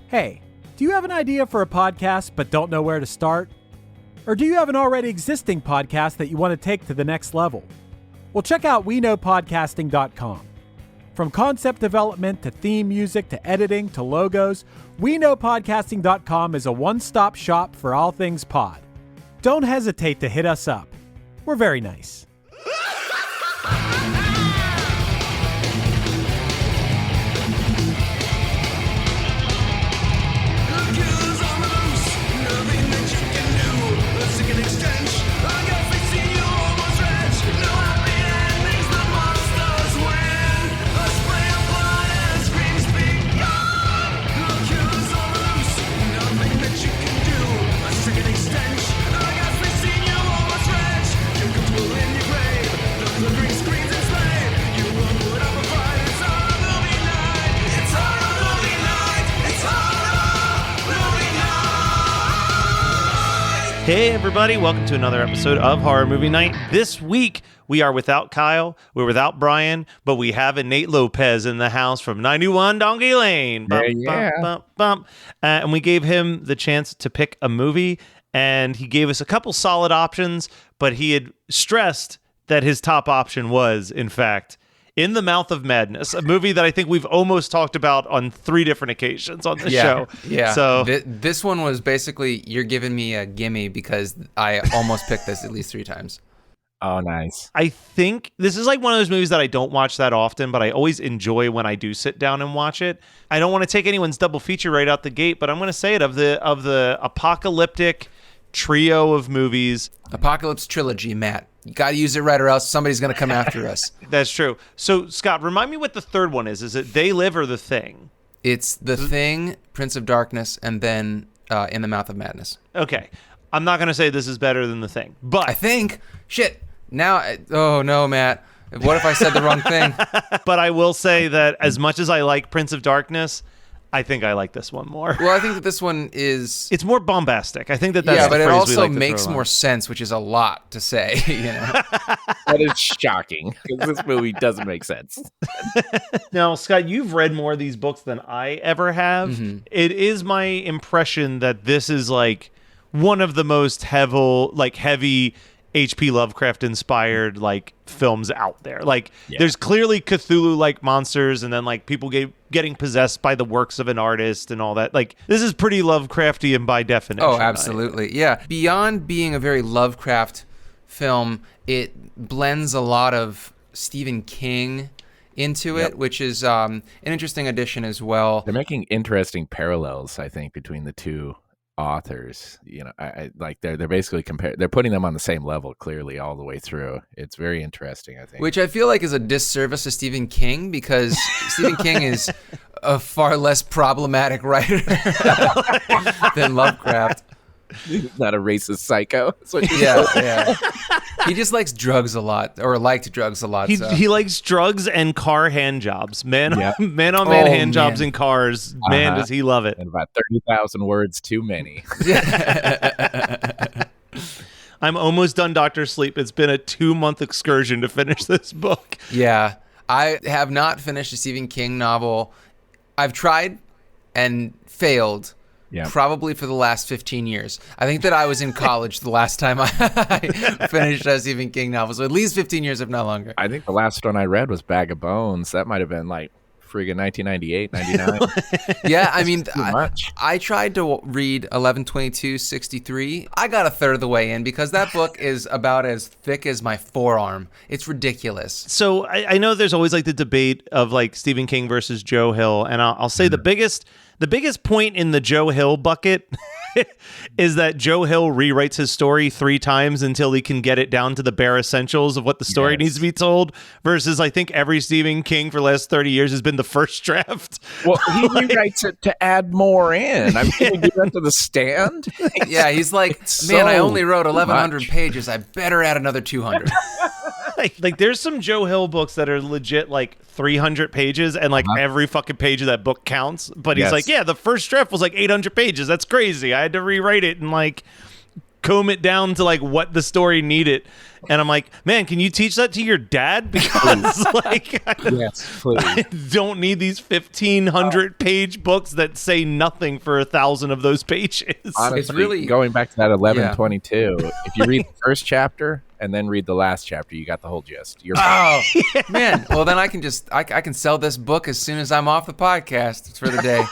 Hey, do you have an idea for a podcast but don't know where to start? Or do you have an already existing podcast that you want to take to the next level? Well, check out WeKnowPodcasting.com. From concept development to theme music to editing to logos, WeKnowPodcasting.com is a one-stop shop for all things pod. Don't hesitate to hit us up. We're very nice. Hey everybody, welcome to another episode of Horror Movie Night. This week, we are without Kyle, we're without Brian, but we have a Nate Lopez in the house from 91 Donkey Lane. And we gave him the chance to pick a movie, and he gave us a couple solid options, but he had stressed that his top option was, in fact, In the Mouth of Madness, a movie that I think we've almost talked about on 3 different occasions on the show. Yeah. So this one was basically, you're giving me a gimme because I almost picked this at least 3 times. Oh, nice. I think this is like one of those movies that I don't watch that often, but I always enjoy when I do sit down and watch it. I don't want to take anyone's double feature right out the gate, but I'm going to say it of the apocalyptic trio of movies. Apocalypse trilogy, Matt. You got to use it right or else somebody's going to come after us. That's true. So, Scott, remind me what the third one is. Is it They Live or The Thing? It's The Thing, Prince of Darkness, and then In the Mouth of Madness. Okay. I'm not going to say this is better than The Thing, but I think, oh no, Matt. What if I said the wrong thing? But I will say that as much as I like Prince of Darkness, I think I like this one more. Well, I think that this one is... It's more bombastic. I think that's the phrase but it we also like to makes throw more on. sense, which is a lot to say, you know? That is shocking because this movie doesn't make sense. Now, Scott, you've read more of these books than I ever have. Mm-hmm. It is my impression that this is like one of the most heavy H.P. Lovecraft inspired like films out there. Like there's clearly Cthulhu like monsters and then like people getting possessed by the works of an artist and all that. Like this is pretty Lovecraftian by definition. Oh, absolutely. Yeah. Beyond being a very Lovecraft film, it blends a lot of Stephen King into it, which is an interesting addition as well. They're making interesting parallels, I think, between the two authors. You know, I like they're basically they're putting them on the same level clearly all the way through. It's very interesting, I think. Which I feel like is a disservice to Stephen King because Stephen King is a far less problematic writer than Lovecraft. He's not a racist psycho. Yeah. He just likes drugs a lot, or liked drugs a lot. He likes drugs and car hand jobs. Man on man hand jobs in cars. Man, does he love it. And about 30,000 words too many. I'm almost done Dr. Sleep. It's been a 2-month excursion to finish this book. Yeah. I have not finished a Stephen King novel. I've tried and failed. Yeah. Probably for the last 15 years. I think that I was in college the last time I finished a Stephen King novel. So at least 15 years, if not longer. I think the last one I read was Bag of Bones. That might have been like friggin' 1998, 99. Yeah, I mean, Too much. I tried to read 11/22/63. I got a third of the way in because that book is about as thick as my forearm. It's ridiculous. So I know there's always like the debate of like Stephen King versus Joe Hill. And I'll say the biggest point in the Joe Hill bucket is that Joe Hill rewrites his story 3 times until he can get it down to the bare essentials of what the story needs to be told, versus I think every Stephen King for the last 30 years has been the first draft. Well, he rewrites it to add more in. I mean, he do that to The Stand. Yeah, he's like, man, I only wrote 1,100 pages. I better add another 200. Like there's some Joe Hill books that are legit like 300 pages and like every fucking page of that book counts. But he's like, yeah, the first draft was like 800 pages. That's crazy. I had to rewrite it in like comb it down to like what the story needed. And I'm like, man, can you teach that to your dad? Because like, Yes, please. I don't need these 1,500 page books that say nothing for 1,000 of those pages. Honestly, It's really- going back to that 1122. If you read the first chapter and then read the last chapter, you got the whole gist. You're Oh man! Well, then I can just I can sell this book as soon as I'm off the podcast. It's for the day.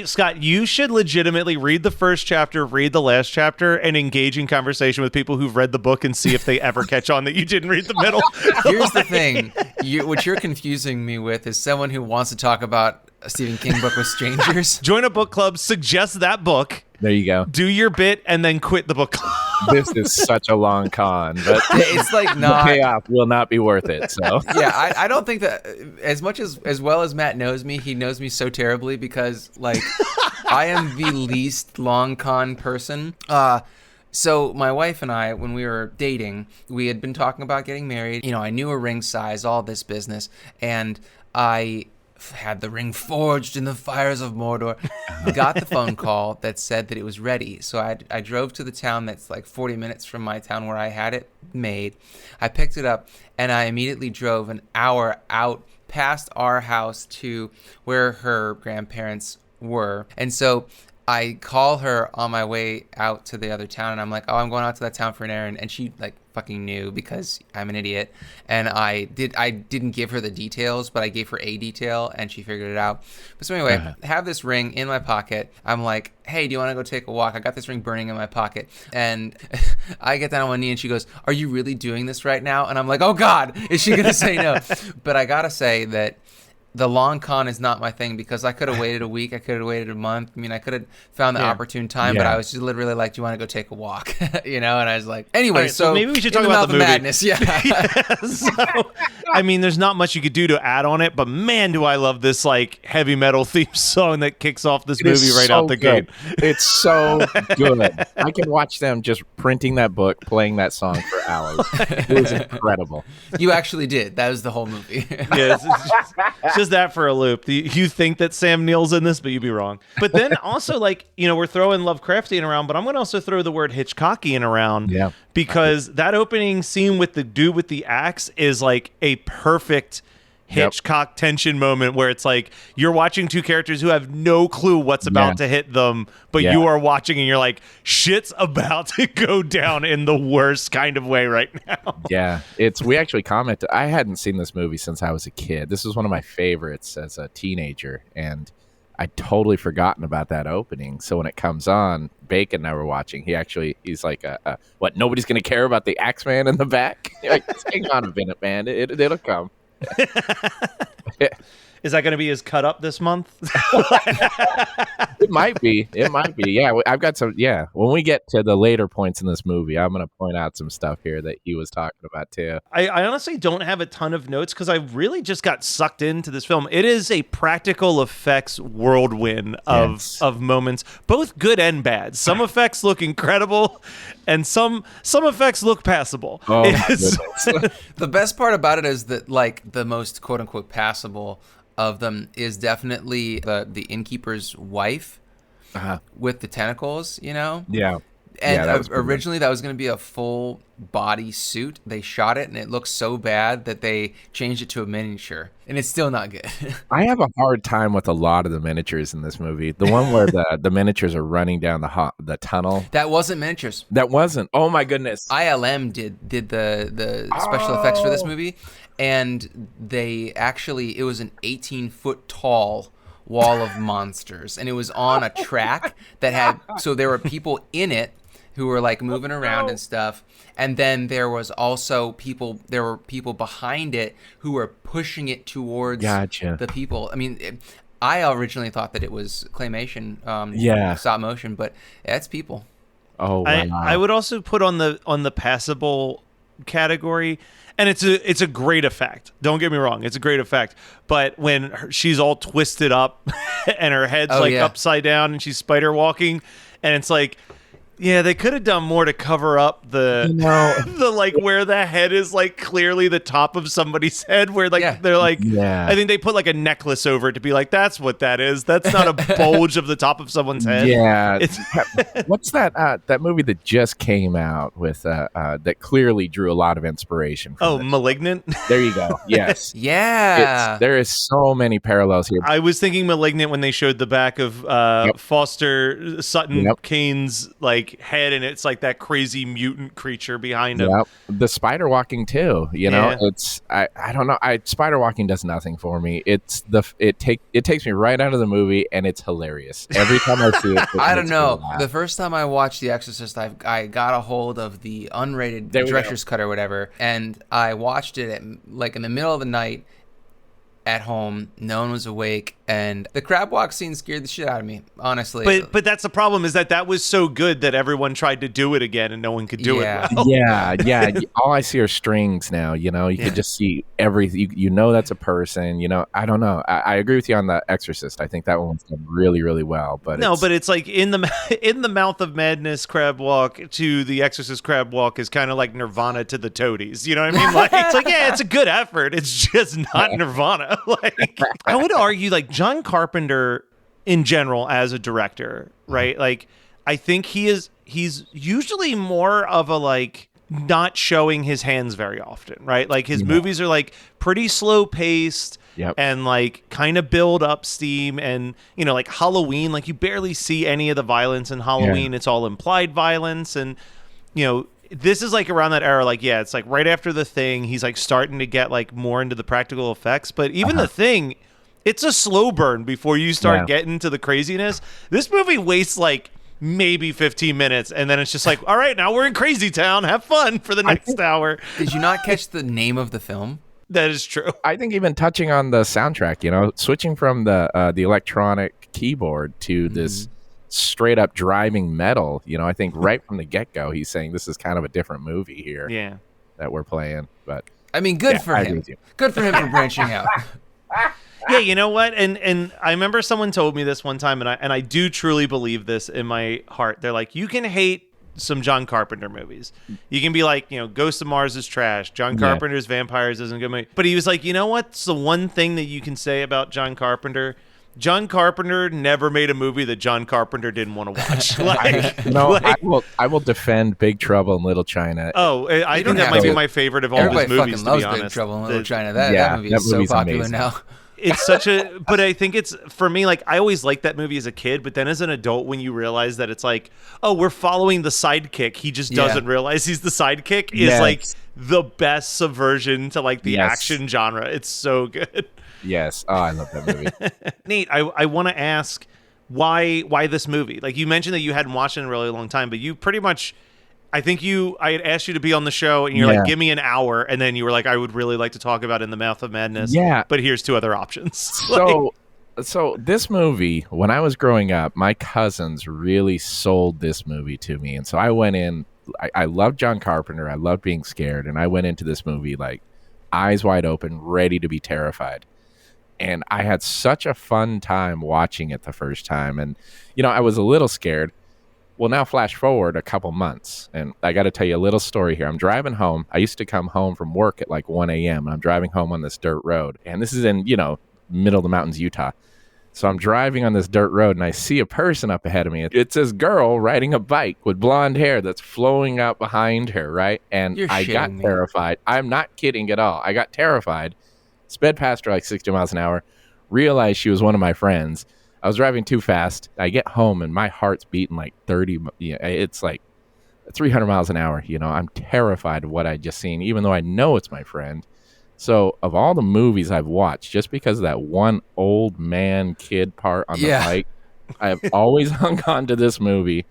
Scott, you should legitimately read the first chapter, read the last chapter, and engage in conversation with people who've read the book and see if they ever catch on that you didn't read the middle. Here's the thing: what you're confusing me with is someone who wants to talk about a Stephen King book with strangers. Join a book club, suggest that book, There you go. do your bit, and then quit the book club. This is such a long con, but It's like the not. payoff will not be worth it. So Yeah, I don't think that as well as Matt knows me, he knows me so terribly because like I am the least long con person. So my wife and I, when we were dating, we had been talking about getting married. You know, I knew a ring size, all this business, and I had the ring forged in the fires of Mordor. Got the phone call that said that it was ready. So I drove to the town that's like 40 minutes from my town where I had it made. I picked it up and I immediately drove an hour out past our house to where her grandparents were. And so I call her on my way out to the other town and I'm like, oh, I'm going out to that town for an errand. And she like fucking knew because I'm an idiot. And I didn't give her the details, but I gave her a detail and she figured it out. But so anyway, I have this ring in my pocket. I'm like, hey, do you want to go take a walk? I got this ring burning in my pocket. And I get down on one knee and she goes, are you really doing this right now? And I'm like, oh God, is she going to say no? But I got to say that the long con is not my thing because I could have waited a week. I could have waited a month. I mean, I could have found the opportune time, but I was just literally like, do you want to go take a walk? You know? And I was like, anyway, Right, so maybe we should talk In about the Mouth of movie. Madness. Yeah. So, I mean, there's not much you could do to add on it, but man, do I love this like heavy metal theme song that kicks off this It is movie right so out the good. gate. It's so good. I can watch them just printing that book, playing that song for hours. It was incredible. You actually did. That was the whole movie. Yeah, it's just that for a loop. You think that Sam Neill's in this, but you'd be wrong. But then also, like, you know, we're throwing Lovecraftian around, but I'm going to also throw the word Hitchcockian around. Yeah. Because that opening scene with the dude with the axe is like a perfect Hitchcock tension moment where it's like you're watching two characters who have no clue what's about to hit them, but you are watching and you're like, shit's about to go down in the worst kind of way right now. Yeah, we actually commented. I hadn't seen this movie since I was a kid. This was one of my favorites as a teenager, and I'd totally forgotten about that opening. So when it comes on, Bacon and I were watching. He's like, what? Nobody's gonna care about the Axeman in the back? Like, hang on a minute, man. It'll come. Is that going to be his cut up this month? It might be. Yeah, I've got some. Yeah, when we get to the later points in this movie, I'm going to point out some stuff here that he was talking about too. I honestly don't have a ton of notes because I really just got sucked into this film. It is a practical effects whirlwind of moments, both good and bad. Some effects look incredible, and some effects look passable. Oh, my It's- goodness. The best part about it is that, like, the most quote unquote passable of them is definitely the innkeeper's wife with the tentacles, you know? Yeah. And that was pretty good. originally that was going to be a full body suit. They shot it and it looked so bad that they changed it to a miniature. And it's still not good. I have a hard time with a lot of the miniatures in this movie. The one where the miniatures are running down the tunnel. That wasn't miniatures. That wasn't. Oh my goodness. ILM did the special effects for this movie, and it was an 18-foot tall wall of monsters, and it was on a track that had, so there were people in it who were like moving around and stuff, and then there were people behind it who were pushing it towards the people. I mean, I originally thought that it was claymation, stop motion, but it's people. Oh, wow. I would also put on the passable category, and it's a great effect. Don't get me wrong, it's a great effect. But when she's all twisted up and her head's upside down and she's spider walking, and it's like Yeah, they could have done more to cover up the the like where the head is like clearly the top of somebody's head, where like they're like I think they put like a necklace over it to be like, that's what that is. That's not a bulge of the top of someone's head. Yeah. What's that that movie that just came out with that clearly drew a lot of inspiration from this? Malignant? There you go. Yes. Yeah. There is so many parallels here. I was thinking Malignant when they showed the back of Foster Sutton Kane's like head, and it's like that crazy mutant creature behind him. The spider walking too, you know. It's I don't know. Spider walking does nothing for me. It takes me right out of the movie, and it's hilarious every time I see it. I don't know. The first time I watched The Exorcist, I got a hold of the unrated director's cut or whatever, and I watched it at like in the middle of the night at home. No one was awake, and the crab walk scene scared the shit out of me, honestly. But that's the problem, is that was so good that everyone tried to do it again and no one could do it well. Yeah. All I see are strings now, you know. You can just see everything. You know that's a person, you know. I don't know. I agree with you on The Exorcist. I think that one was done really, really well. But it's like in the Mouth of Madness crab walk to The Exorcist crab walk is kind of like Nirvana to the Toadies. You know what I mean? Like, it's like, yeah, it's a good effort. It's just not Nirvana. Like, I would argue, like, John Carpenter in general as a director, right? Like, I think he's usually more of a, like, not showing his hands very often, right? Like, his movies are, like, pretty slow paced and, like, kind of build up steam. And, you know, like Halloween, like, you barely see any of the violence in Halloween. It's all implied violence. And, you know, this is like around that era, like, it's like right after The Thing, he's like starting to get like more into the practical effects. But even The Thing, it's a slow burn before you start getting to the craziness. This movie wastes like maybe 15 minutes, and then it's just like, all right, now we're in Crazy Town. Have fun for the next hour. Did you not catch the name of the film? That is true. I think even touching on the soundtrack, you know, switching from the electronic keyboard to this straight up driving metal, you know, I think right from the get-go he's saying this is kind of a different movie here that we're playing. But I mean, good for him. Good for him for branching out. Yeah, you know what? And I remember someone told me this one time, and I do truly believe this in my heart. They're like, you can hate some John Carpenter movies. You can be like, you know, Ghost of Mars is trash. John Carpenter's Vampires isn't a good movie. But he was like, you know what's the one thing that you can say about John Carpenter? John Carpenter never made a movie that John Carpenter didn't want to watch. I will defend Big Trouble in Little China. Oh, I think that might be my favorite of all his movies, to be honest. Big Trouble in Little China. That movie is so popular amazing. Now. It's such a, but I think it's, for me, like, I always liked that movie as a kid, but then as an adult, when you realize that it's like, oh, we're following the sidekick, he just doesn't realize he's the sidekick, is like the best subversion to like the action genre. It's so good. Yes. Oh, I love that movie. Nate, I want to ask why this movie? Like, you mentioned that you hadn't watched it in a really long time, but you pretty much, I think I had asked you to be on the show, and you're like, give me an hour, and then you were like, I would really like to talk about In the Mouth of Madness. Yeah. But here's two other options. So this movie, when I was growing up, my cousins really sold this movie to me. And so I went in, I loved John Carpenter. I loved being scared. And I went into this movie like eyes wide open, ready to be terrified. And I had such a fun time watching it the first time. And, you know, I was a little scared. Well, now flash forward a couple months, and I got to tell you a little story here. I'm driving home. I used to come home from work at like 1 a.m. and I'm driving home on this dirt road. And this is in, you know, middle of the mountains, Utah. So I'm driving on this dirt road, and I see a person up ahead of me. It's this girl riding a bike with blonde hair that's flowing out behind her, right? And I got terrified. I'm not kidding at all. I got terrified, sped past her like 60 miles an hour, realized she was one of my friends. I was driving too fast. I get home and my heart's beating like 30. It's like 300 miles an hour. You know, I'm terrified of what I just seen, even though I know it's my friend. So of all the movies I've watched, just because of that one old man kid part on the bike, I've always hung on to this movie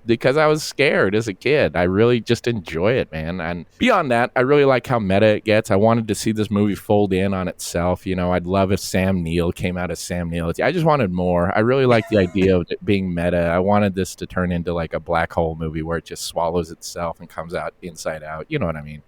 because I was scared as a kid. I really just enjoy it, man. And beyond that, I really like how meta it gets. I wanted to see this movie fold in on itself. You know, I'd love if Sam Neill came out as Sam Neill. I just wanted more. I really like the idea of it being meta. I wanted this to turn into like a black hole movie where it just swallows itself and comes out inside out. You know what I mean?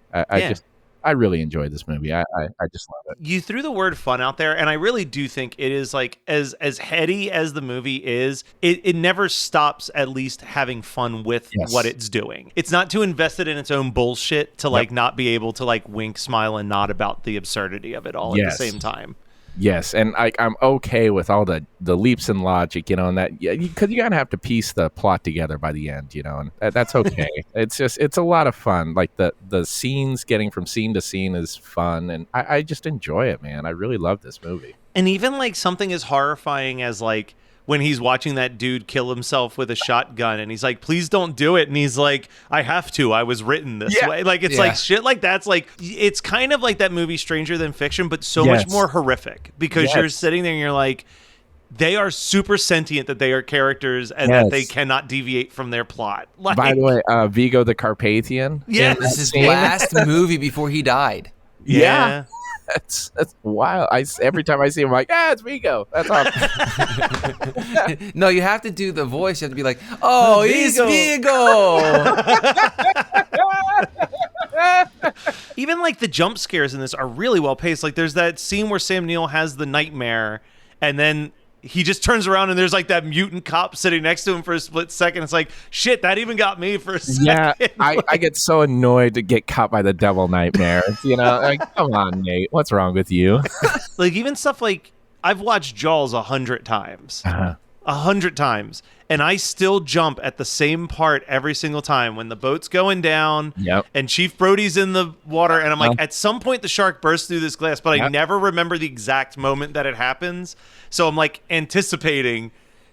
I really enjoyed this movie. I just love it. You threw the word fun out there, and I really do think it is like as heady as the movie is, it never stops at least having fun with what it's doing. It's not too invested in its own bullshit to like not be able to like wink, smile, and nod about the absurdity of it all at the same time. Yes, and I'm okay with all the leaps in logic, and that, because you gotta have to piece the plot together by the end, and that's okay. It's a lot of fun. Like the scenes, getting from scene to scene is fun, and I just enjoy it, man. I really love this movie. And even like something as horrifying as like when he's watching that dude kill himself with a shotgun and he's like, please don't do it. And he's like, I have to. I was written this way. Like, it's like shit like that's like, it's kind of like that movie Stranger Than Fiction, but so much more horrific because you're sitting there and you're like, they are super sentient that they are characters and that they cannot deviate from their plot. Like, by the way, Vigo the Carpathian. Yeah, this is his last movie before he died. Yeah. That's wild. Every time I see him, I'm like, it's Vigo. That's awesome. No, you have to do the voice. You have to be like, oh, he's Vigo. Even like the jump scares in this are really well paced. Like there's that scene where Sam Neill has the nightmare and then he just turns around and there's like that mutant cop sitting next to him for a split second. It's like, shit, that even got me for a second. Yeah, I get so annoyed to get caught by the devil nightmare. Like, come on, Nate, what's wrong with you? Like even stuff like, I've watched Jaws 100 times. 100 times. And I still jump at the same part every single time when the boat's going down and Chief Brody's in the water. And I'm like, at some point the shark bursts through this glass, but I never remember the exact moment that it happens. So I'm like anticipating.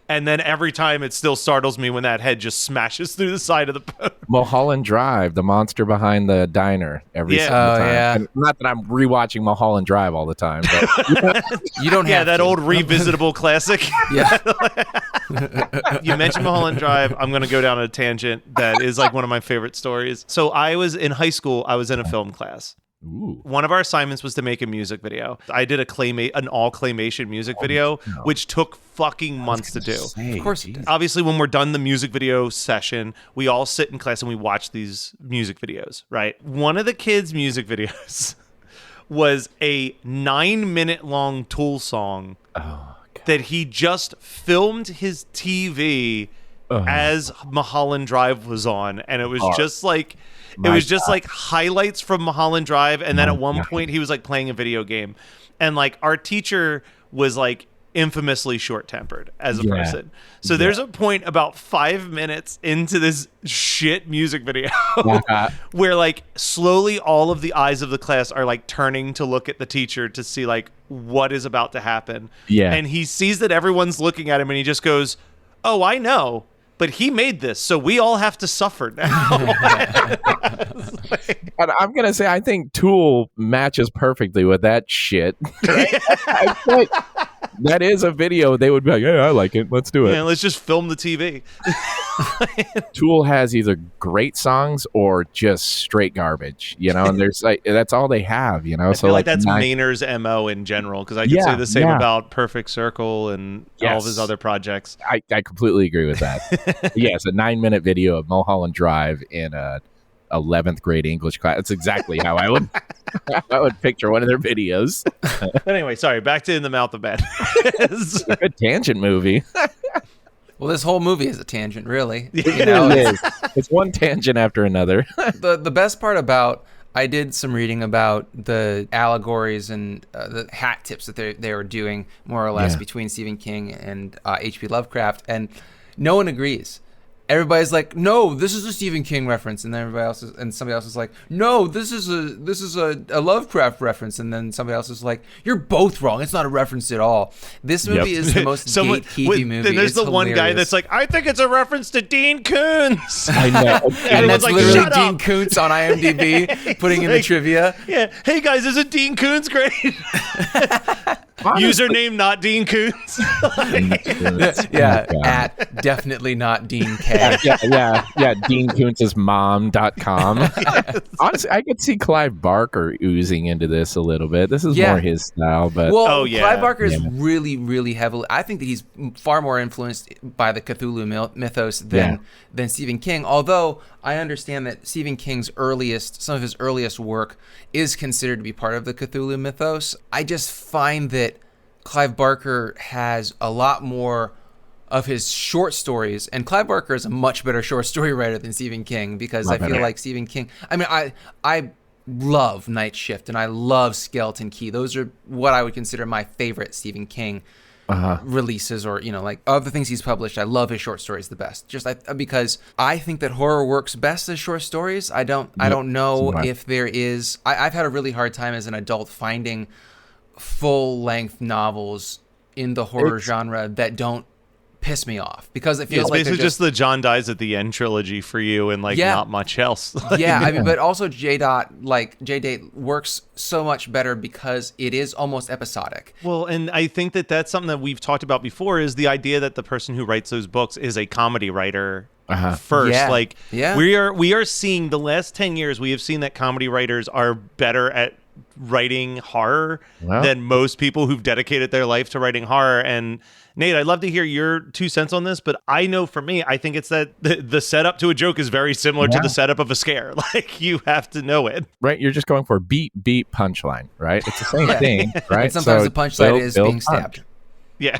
And then every time it still startles me when that head just smashes through the side of the boat. Mulholland Drive, the monster behind the diner every single time. Yeah. And not that I'm rewatching Mulholland Drive all the time, but you don't have that to. old revisitable classic. Yeah. You mentioned Mulholland Drive. I'm going to go down a tangent that is like one of my favorite stories. So I was in high school. I was in a film class. Ooh. One of our assignments was to make a music video. I did an all claymation music video, which took fucking months to do. Of course it did. Obviously, when we're done the music video session, we all sit in class and we watch these music videos, right? One of the kids' music videos was a 9-minute long Tool song that he just filmed his TV as Mulholland Drive was on, and it was just like like highlights from Mulholland Drive, and then at one point he was like playing a video game, and like our teacher was like infamously short-tempered as a person. So there's a point about 5 minutes into this shit music video where like slowly all of the eyes of the class are like turning to look at the teacher to see like what is about to happen. Yeah. And he sees that everyone's looking at him and he just goes, "Oh, I know. But he made this, so we all have to suffer now." And I'm going to say, I think Tool matches perfectly with that shit. I feel like that is a video they would be like, "Yeah, I like it. Let's do it." Yeah, let's just film the TV. Tool has either great songs or just straight garbage, and there's like, that's all they have, I feel like that's Maynard's MO in general, because I could say the same about Perfect Circle and all of his other projects. I completely agree with that. Yes, a 9-minute video of Mulholland Drive in a 11th grade English class. That's exactly how I would picture one of their videos. But anyway, sorry, back to In the Mouth of Madness. It's a good tangent movie. Well, this whole movie is a tangent, really. It is. It's one tangent after another. The best part about, I did some reading about the allegories and the hat tips that they were doing, more or less, between Stephen King and H.P. Lovecraft, and no one agrees. Everybody's like, "No, this is a Stephen King reference," and then somebody else is like, "No, this is a Lovecraft reference," and then somebody else is like, "You're both wrong. It's not a reference at all." This movie is the most gatekeepy movie. Then there's it's the one guy that's like, "I think it's a reference to Dean Koontz." I know, and that's like, literally Dean Koontz on IMDb putting in the trivia. Yeah, hey guys, isn't Dean Koontz great? Username not Dean Koontz. Yeah, at definitely not Dean K. yeah. DeanKoontz'smom.com. Yes. Honestly, I could see Clive Barker oozing into this a little bit. This is more his style, but well, Clive Barker is really, really heavily. I think that he's far more influenced by the Cthulhu mythos than Stephen King. Although I understand that Stephen King's some of his earliest work is considered to be part of the Cthulhu mythos. I just find that Clive Barker has a lot more of his short stories, and Clive Barker is a much better short story writer than Stephen King, because I feel like Stephen King, I love Night Shift and I love Skeleton Key. Those are what I would consider my favorite Stephen King releases, or like of the things he's published. I love his short stories the best, because I think that horror works best as short stories. I don't know if there is. I've had a really hard time as an adult finding full-length novels in the horror genre that don't piss me off, because it feels it's like basically just the John dies at the end trilogy for you, and not much else. But also J-Date works so much better because it is almost episodic. Well, and I think that that's something that we've talked about before, is the idea that the person who writes those books is a comedy writer first. We are seeing the last 10 years, we have seen that comedy writers are better at writing horror than most people who've dedicated their life to writing horror. And Nate, I'd love to hear your 2 cents on this, but I know for me, I think it's that the setup to a joke is very similar to the setup of a scare. Like, you have to know it. Right? You're just going for beat, punchline, right? It's the same thing, right? And sometimes the punchline is being stabbed. Yeah.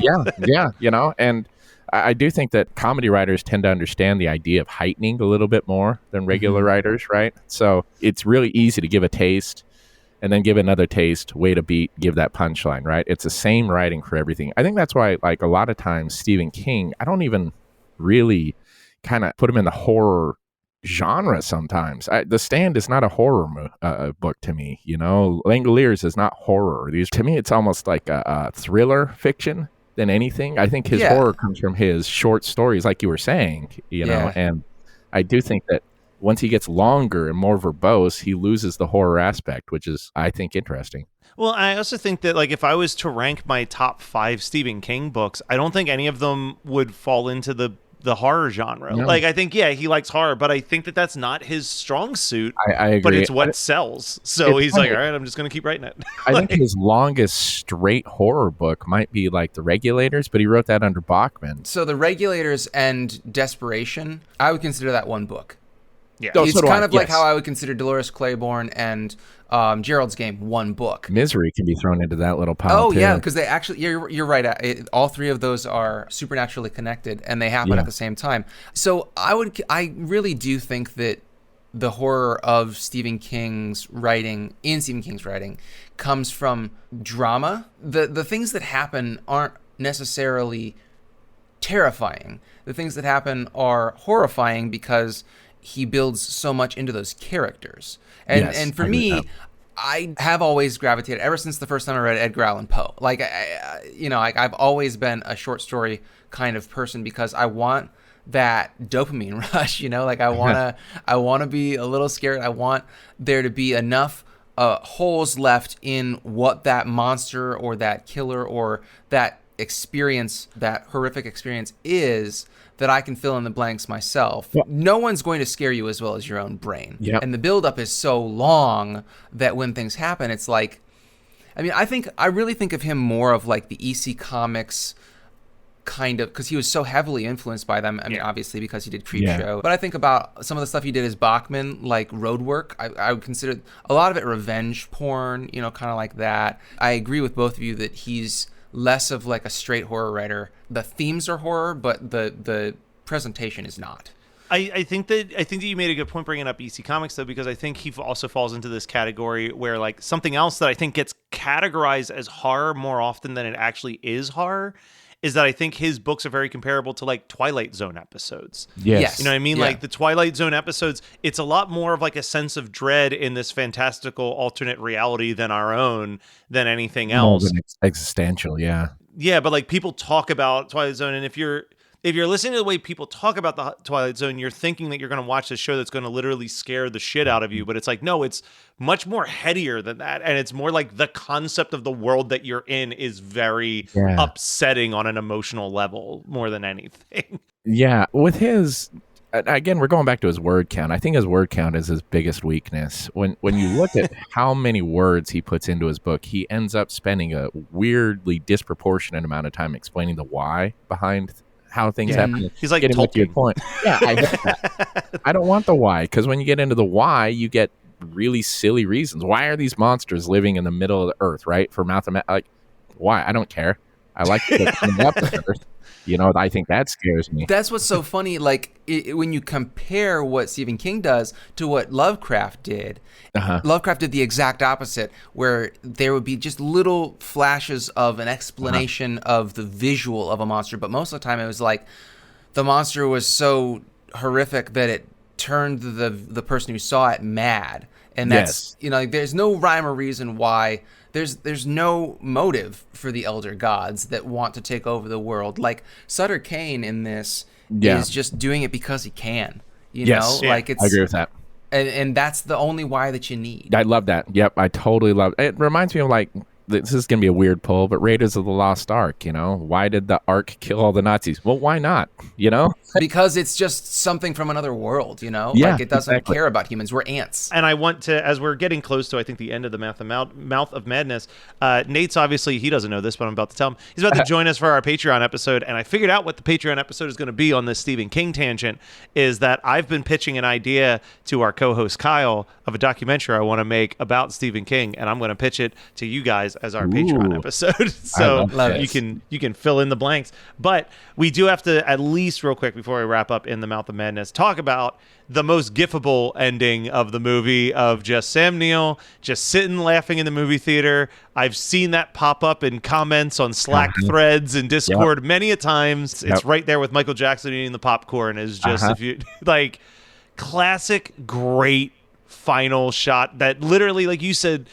And I do think that comedy writers tend to understand the idea of heightening a little bit more than regular writers, right? So it's really easy to give a taste and then give another taste, wait a beat, give that punchline, right? It's the same writing for everything. I think that's why, like, a lot of times Stephen King, I don't even really kind of put him in the horror genre sometimes. The Stand is not a horror book to me, Langoliers is not horror. To me, it's almost like a thriller fiction than anything. I think his horror comes from his short stories, like you were saying, and I do think that once he gets longer and more verbose, he loses the horror aspect, which is, I think, interesting. Well, I also think that, like, if I was to rank my top 5 Stephen King books, I don't think any of them would fall into the horror genre. No. Like, I think, he likes horror, but I think that that's not his strong suit. I agree. But it's what sells. So he's like, all right, I'm just going to keep writing it. I think his longest straight horror book might be, like, The Regulators, but he wrote that under Bachman. So The Regulators and Desperation, I would consider that one book. Yeah, it's kind of like how I would consider Dolores Claiborne and Gerald's Game one book. Misery can be thrown into that little pile. Oh, yeah, because they actually, you're right. All 3 of those are supernaturally connected, and they happen at the same time. So I really do think that the horror of Stephen King's writing, comes from drama. The things that happen aren't necessarily terrifying. The things that happen are horrifying because he builds so much into those characters. And for me, I have always gravitated, ever since the first time I read Edgar Allan Poe. Like, I've always been a short story kind of person, because I want that dopamine rush, like I want to be a little scared. I want there to be enough holes left in what that monster or that killer or that experience, that horrific experience is, that I can fill in the blanks myself. Yep. No one's going to scare you as well as your own brain. Yep. And the buildup is so long that when things happen, it's like, I really think of him more of like the EC Comics kind of, because he was so heavily influenced by them. Obviously because he did Creepshow. But I think about some of the stuff he did as Bachman, like Roadwork. I would consider a lot of it revenge porn, kind of like that. I agree with both of you that he's less of like a straight horror writer. The themes are horror, but the presentation is not. I think that you made a good point bringing up EC Comics, though, because I think he also falls into this category where, like, something else that I think gets categorized as horror more often than it actually is horror is that I think his books are very comparable to, like, Twilight Zone episodes. Yes. You know what I mean? Yeah. Like, the Twilight Zone episodes, it's a lot more of, like, a sense of dread in this fantastical alternate reality than our own, than anything else. More than existential, yeah. Yeah, but, like, people talk about Twilight Zone, and if if you're listening to the way people talk about the Twilight Zone, you're thinking that you're going to watch this show that's going to literally scare the shit out of you. But it's like, no, it's much more headier than that. And it's more like the concept of the world that you're in is very upsetting on an emotional level more than anything. Yeah. With his, again, we're going back to his word count. I think his word count is his biggest weakness. When you look at how many words he puts into his book, he ends up spending a weirdly disproportionate amount of time explaining the why behind how things happen. He's like getting Tolkien. To your point. Yeah, I hate that. I don't want the why, because when you get into the why, you get really silly reasons. Why are these monsters living in the middle of the earth, right? For mouth of like, why? I don't care. I like to clean up the earth. You know, I think that scares me. That's what's so funny. Like when you compare what Stephen King does to what Lovecraft did, Lovecraft did the exact opposite, where there would be just little flashes of an explanation of the visual of a monster. But most of the time it was like the monster was so horrific that it turned the person who saw it mad. And that's, you know, like, there's no rhyme or reason why. There's no motive for the elder gods that want to take over the world. Like Sutter Cane in this is just doing it because he can. You know, like it's. I agree with that. And that's the only why that you need. I love that. Yep, I totally love it. It reminds me of, like, this is going to be a weird pull, but Raiders of the Lost Ark, you know? Why did the Ark kill all the Nazis? Well, why not, you know? Because it's just something from another world, you know? Yeah, like it doesn't care about humans. We're ants. And I want to, as we're getting close to, I think, the end of the Mouth of Madness, Nate's obviously, he doesn't know this, but I'm about to tell him. He's about to join us for our Patreon episode, and I figured out what the Patreon episode is going to be on this Stephen King tangent, is that I've been pitching an idea to our co-host Kyle of a documentary I want to make about Stephen King, and I'm going to pitch it to you guys as our Patreon episode. So you can fill in the blanks. But we do have to, at least real quick before we wrap up in the Mouth of Madness, talk about the most gifable ending of the movie, of just Sam Neill just sitting laughing in the movie theater. I've seen that pop up in comments on Slack threads and Discord many a times. It's right there with Michael Jackson eating the popcorn. Is just if you like classic great final shot that literally, like you said,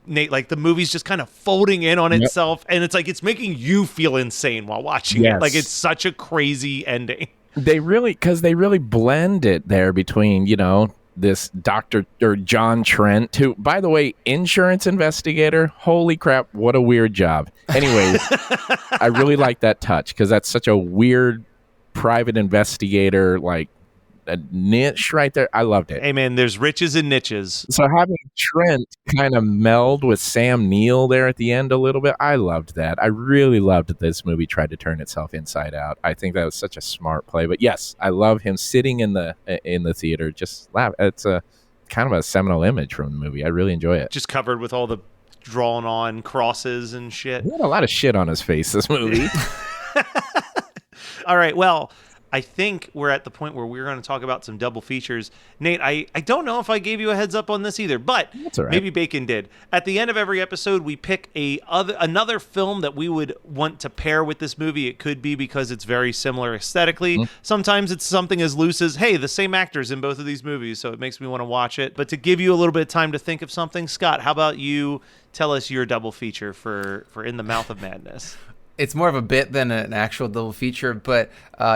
Nate, like the movie's just kind of folding in on itself, and it's like it's making you feel insane while watching it. Like it's such a crazy ending. They really blend it there between, you know, this Dr. or John Trent, who, by the way, insurance investigator. Holy crap, what a weird job. Anyways, I really like that touch because that's such a weird private investigator, like a niche right there. I loved it. Hey man, there's riches and niches. So having Trent kind of meld with Sam Neill there at the end a little bit, I loved that. I really loved that this movie tried to turn itself inside out. I think that was such a smart play. But yes, I love him sitting in the theater just laugh. It's a kind of a seminal image from the movie. I really enjoy it. Just covered with all the drawn on crosses and shit. He had a lot of shit on his face this movie. All right, well, I think we're at the point where we're going to talk about some double features. Nate, I don't know if I gave you a heads up on this either, but maybe Bacon did. At the end of every episode, we pick another film that we would want to pair with this movie. It could be because it's very similar aesthetically. Mm-hmm. Sometimes it's something as loose as, hey, the same actors in both of these movies, so it makes me want to watch it. But to give you a little bit of time to think of something, Scott, how about you tell us your double feature for In the Mouth of Madness? It's more of a bit than an actual double feature, but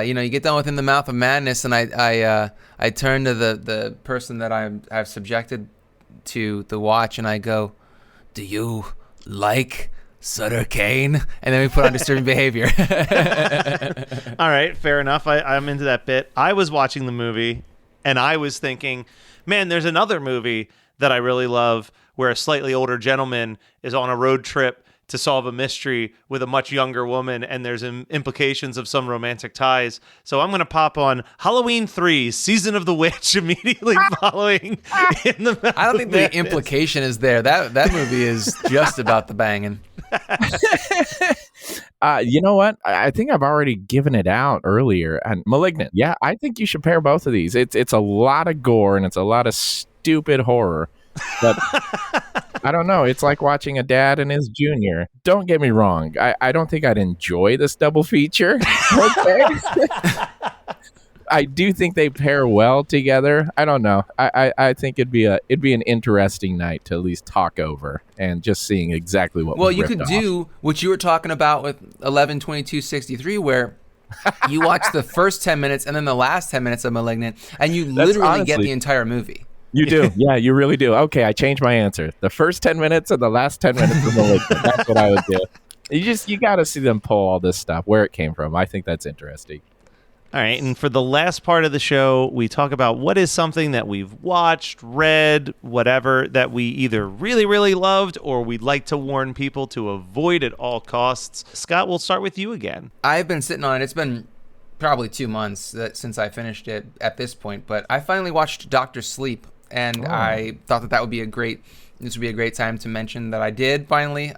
you know, you get done with In the Mouth of Madness, and I turn to the person that I've subjected to the watch, and I go, "Do you like Sutter Cane?" And then we put on Disturbing Behavior. All right, fair enough. I'm into that bit. I was watching the movie, and I was thinking, man, there's another movie that I really love where a slightly older gentleman is on a road trip to solve a mystery with a much younger woman, and there's implications of some romantic ties. So I'm going to pop on Halloween 3, Season of the Witch, immediately following In the Mouth I don't think the implication is there. That movie is just about the banging. You know what? I think I've already given it out earlier. And Malignant. Yeah, I think you should pair both of these. It's a lot of gore, and it's a lot of stupid horror. But I don't know. It's like watching a dad and his junior. Don't get me wrong. I don't think I'd enjoy this double feature. Okay. I do think they pair well together. I don't know. I think it'd be an interesting night to at least talk over and just seeing exactly what. Well, you could do what you were talking about with 11/22/63, where You watch the first 10 minutes and then the last 10 minutes of Malignant, and you literally get the entire movie. You do. Yeah, you really do. Okay, I changed my answer. The first 10 minutes and the last 10 minutes of Malignant. That's what I would do. You got to see them pull all this stuff, where it came from. I think that's interesting. All right, and for the last part of the show, we talk about what is something that we've watched, read, whatever, that we either really, really loved or we'd like to warn people to avoid at all costs. Scott, we'll start with you again. I've been sitting on it. It's been probably 2 months since I finished it at this point, but I finally watched Dr. Sleep, and I thought that would be this would be a great time to mention that I did finally,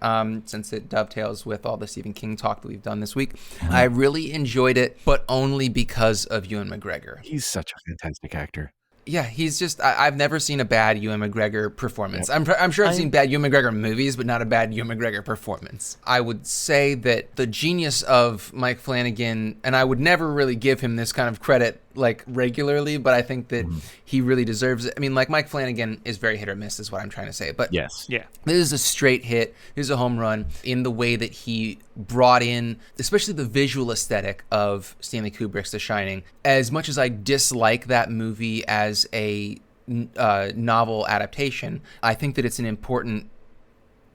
since it dovetails with all the Stephen King talk that we've done this week. I really enjoyed it, but only because of Ewan McGregor. He's such a fantastic actor. Yeah, he's just, I've never seen a bad Ewan McGregor performance. Yep. I'm sure I've seen bad Ewan McGregor movies, but not a bad Ewan McGregor performance. I would say that the genius of Mike Flanagan, and I would never really give him this kind of credit like regularly, but I think that he really deserves it. I mean, like, Mike Flanagan is very hit or miss is what I'm trying to say. But yes, yeah, this is a straight hit. This is a home run in the way that he brought in, especially the visual aesthetic of Stanley Kubrick's The Shining. As much as I dislike that movie as a novel adaptation, I think that it's an important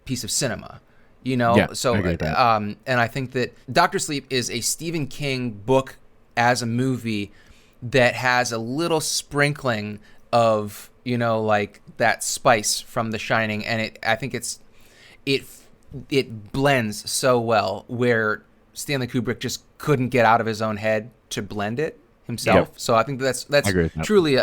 piece of cinema. You know, yeah, so and I think that Dr. Sleep is a Stephen King book as a movie that has a little sprinkling of, you know, like that spice from The Shining, and I think it blends so well where Stanley Kubrick just couldn't get out of his own head to blend it himself. Yep. So I think that's truly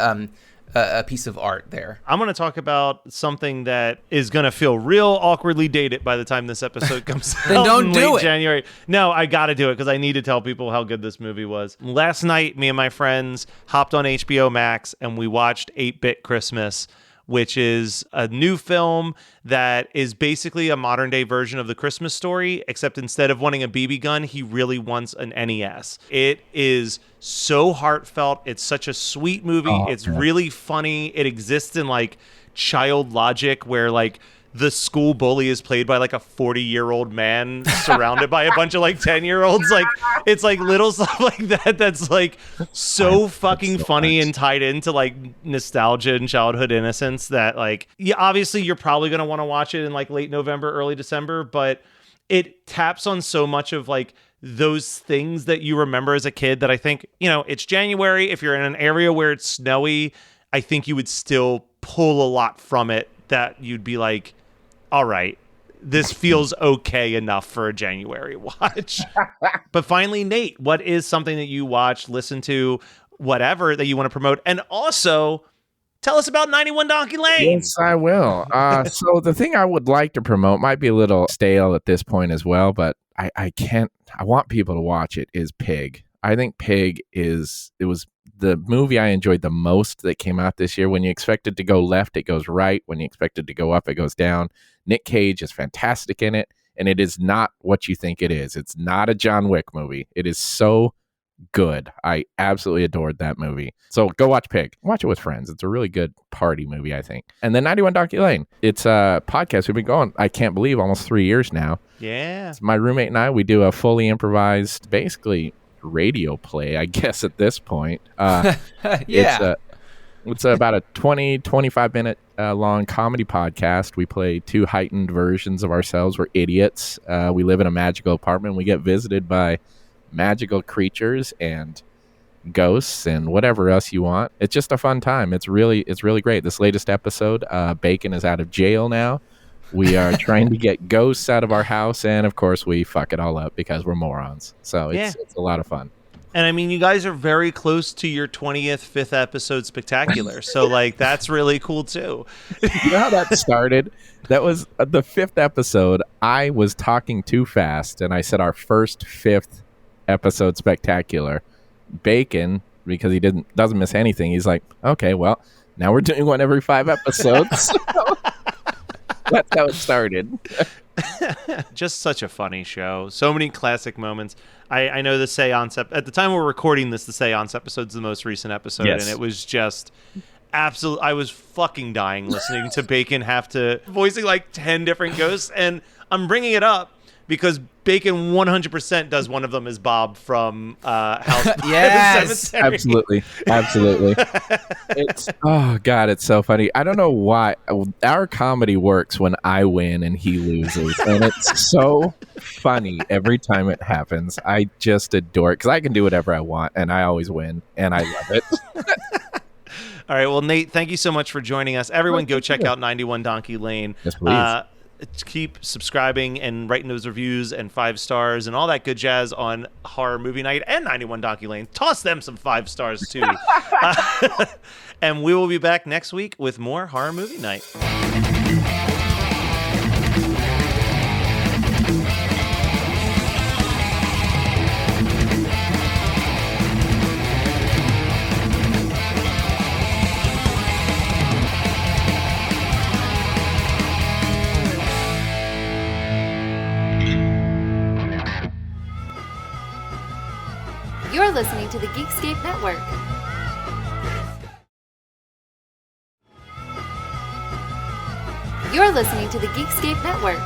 a piece of art there. I'm going to talk about something that is going to feel real awkwardly dated by the time this episode comes out. Then don't do it. January. No, I got to do it because I need to tell people how good this movie was. Last night, me and my friends hopped on HBO Max and we watched 8-Bit Christmas, which is a new film that is basically a modern day version of The Christmas Story, except instead of wanting a BB gun, he really wants an NES. It is so heartfelt. It's such a sweet movie. It's really funny. It exists in like child logic where like the school bully is played by like a 40-year-old man surrounded by a bunch of like 10-year-olds. Like, it's like little stuff like that that's like so fucking funny and tied into like nostalgia and childhood innocence that like, yeah, obviously you're probably going to want to watch it in like late November, early December, but it taps on so much of like those things that you remember as a kid that I think, you know, it's January. If you're in an area where it's snowy, I think you would still pull a lot from it that you'd be like, all right, this feels okay enough for a January watch. But finally, Nate, what is something that you watched, listened to, whatever that you want to promote? And also, tell us about 91 Donkey Lane. Yes, I will. So the thing I would like to promote might be a little stale at this point as well, but I can't. I want people to watch it. Is Pig. I think Pig was the movie I enjoyed the most that came out this year. When you expect it to go left, it goes right. When you expect it to go up, it goes down. Nick Cage is fantastic in it, and it is not what you think it is. It's not a John Wick movie. It is so good. I absolutely adored that movie. So go watch Pig. Watch it with friends. It's a really good party movie, I think. And then 91 Donkey Lane. It's a podcast we've been going, I can't believe, almost 3 years now. Yeah. It's my roommate and I, we do a fully improvised, basically radio play, I guess, at this point. Yeah. It's about a 25 minute long comedy podcast. We play two heightened versions of ourselves. We're idiots. We live in a magical apartment. We get visited by magical creatures and ghosts and whatever else you want. It's just a fun time. It's really great. This latest episode, Bacon is out of jail now. We are trying to get ghosts out of our house, and of course we fuck it all up because we're morons. So it's a lot of fun. And I mean, you guys are very close to your 20th fifth episode spectacular. So like, that's really cool too. You know how that started? That was the fifth episode. I was talking too fast, and I said our first fifth episode spectacular. Bacon, because he doesn't miss anything, he's like, okay, well, now we're doing one every 5 episodes. That's how it started. Just such a funny show. So many classic moments. I know the Seance, at the time we're recording this, the Seance episode's the most recent episode, yes. And it was just absolute. I was fucking dying listening to Bacon have to voicing like 10 different ghosts, and I'm bringing it up because Bacon 100% does one of them as Bob from House by Yes. the Cemetery. Absolutely. Oh God, it's so funny. I don't know why our comedy works when I win and he loses, and it's so funny every time it happens. I just adore it because I can do whatever I want, and I always win, and I love it. All right, well, Nate, thank you so much for joining us. Everyone, go check out 91 Donkey Lane. Yes, please. Keep subscribing and writing those reviews and 5 stars and all that good jazz on Horror Movie Night and 91 Donkey Lane. Toss them some 5 stars too. And we will be back next week with more Horror Movie Night. You're listening to the Geekscape Network. You're listening to the Geekscape Network.